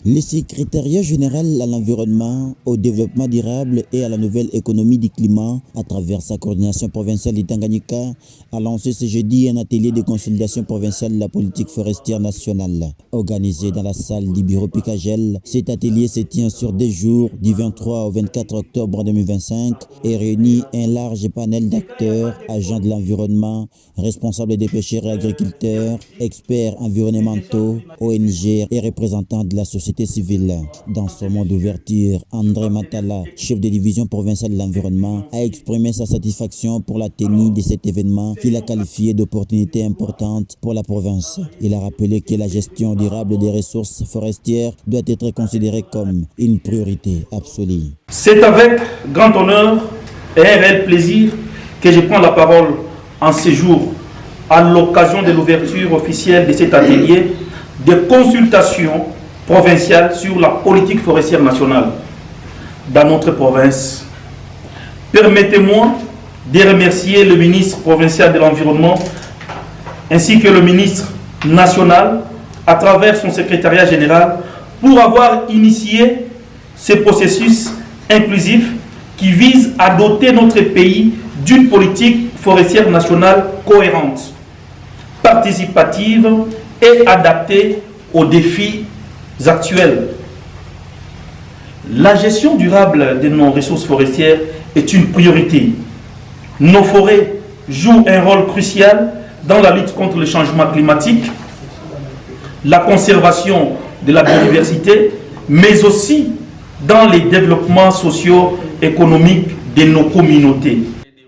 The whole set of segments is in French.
Le secrétariat général à l'environnement, au développement durable et à la nouvelle économie du climat, à travers sa coordination provinciale du Tanganyika, a lancé ce jeudi un atelier de consolidation provinciale de la politique forestière nationale. Organisé dans la salle du bureau Picagel, cet atelier se tient sur 2 jours, du 23 au 24 octobre 2025, et réunit un large panel d'acteurs, agents de l'environnement, responsables des pêcheurs et agriculteurs, experts environnementaux, ONG et représentants de la société civile. Dans son mot d'ouverture, André Matala, chef de division provinciale de l'environnement, a exprimé sa satisfaction pour la tenue de cet événement qu'il a qualifié d'opportunité importante pour la province. Il a rappelé que la gestion durable des ressources forestières doit être considérée comme une priorité absolue. C'est avec grand honneur et un réel plaisir que je prends la parole en ce jour à l'occasion de l'ouverture officielle de cet atelier de consultation provinciale sur la politique forestière nationale dans notre province. Permettez-moi de remercier le ministre provincial de l'Environnement ainsi que le ministre national à travers son secrétariat général pour avoir initié ce processus inclusif qui vise à doter notre pays d'une politique forestière nationale cohérente, participative et adaptée aux défis actuels. La gestion durable de nos ressources forestières est une priorité. Nos forêts jouent un rôle crucial dans la lutte contre le changement climatique, la conservation de la biodiversité, mais aussi dans les développements socio-économiques de nos communautés.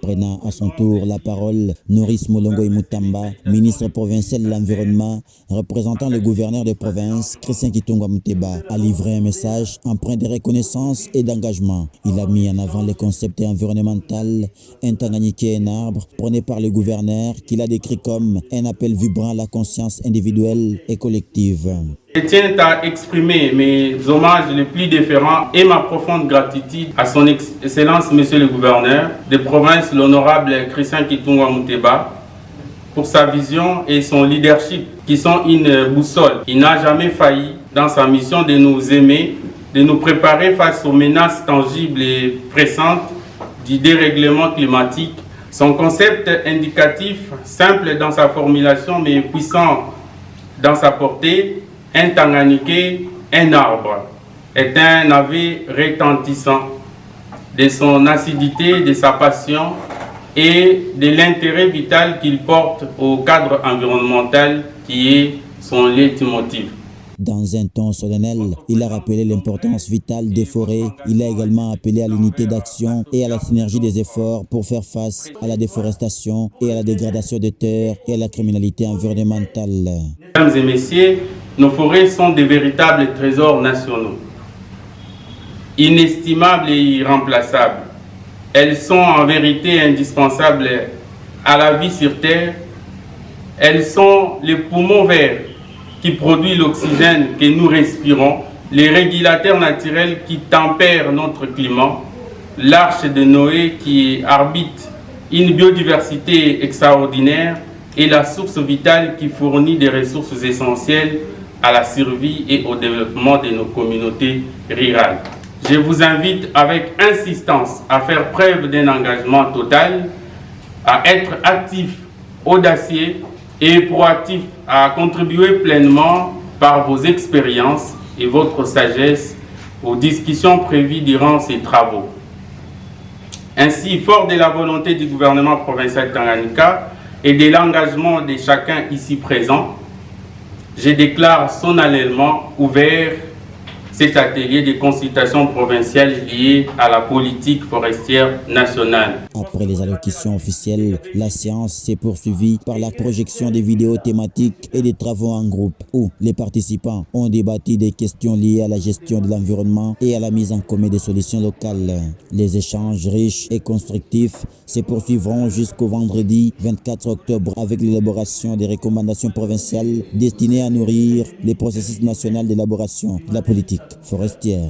Prenant à son tour la parole, Noris Molongo Mutamba, ministre provincial de l'Environnement, représentant le gouverneur de province, Christian Kitungwa Muteba, a livré un message empreint de reconnaissance et d'engagement. Il a mis en avant les concepts environnementaux, un Tanganyika et un arbre, prôné par le gouverneur, qu'il a décrit comme un appel vibrant à la conscience individuelle et collective. Je tiens à exprimer mes hommages les plus déférents et ma profonde gratitude à son Excellence Monsieur le Gouverneur de province, l'honorable Christian Kitungwa Muteba, pour sa vision et son leadership qui sont une boussole. Il n'a jamais failli dans sa mission de nous aimer, de nous préparer face aux menaces tangibles et pressantes du dérèglement climatique. Son concept indicatif, simple dans sa formulation mais puissant dans sa portée, un Tanganyika, un arbre, est un aveu retentissant de son acidité, de sa passion et de l'intérêt vital qu'il porte au cadre environnemental qui est son leitmotiv. Dans un ton solennel, il a rappelé l'importance vitale des forêts. Il a également appelé à l'unité d'action et à la synergie des efforts pour faire face à la déforestation et à la dégradation des terres et à la criminalité environnementale. Mesdames et messieurs, nos forêts sont des véritables trésors nationaux, inestimables et irremplaçables. Elles sont en vérité indispensables à la vie sur Terre. Elles sont les poumons verts qui produisent l'oxygène que nous respirons, les régulateurs naturels qui tempèrent notre climat, l'arche de Noé qui arbitre une biodiversité extraordinaire et la source vitale qui fournit des ressources essentielles à la survie et au développement de nos communautés rurales. Je vous invite avec insistance à faire preuve d'un engagement total, à être actif, audacieux et proactif, à contribuer pleinement par vos expériences et votre sagesse aux discussions prévues durant ces travaux. Ainsi, fort de la volonté du gouvernement provincial Tanganyika et de l'engagement de chacun ici présent, je déclare solennellement ouvert cet atelier de consultation provinciale lié à la politique forestière nationale. Après les allocutions officielles, la séance s'est poursuivie par la projection des vidéos thématiques et des travaux en groupe où les participants ont débattu des questions liées à la gestion de l'environnement et à la mise en commun des solutions locales. Les échanges riches et constructifs se poursuivront jusqu'au vendredi 24 octobre avec l'élaboration des recommandations provinciales destinées à nourrir les processus nationaux d'élaboration de la politique forestière.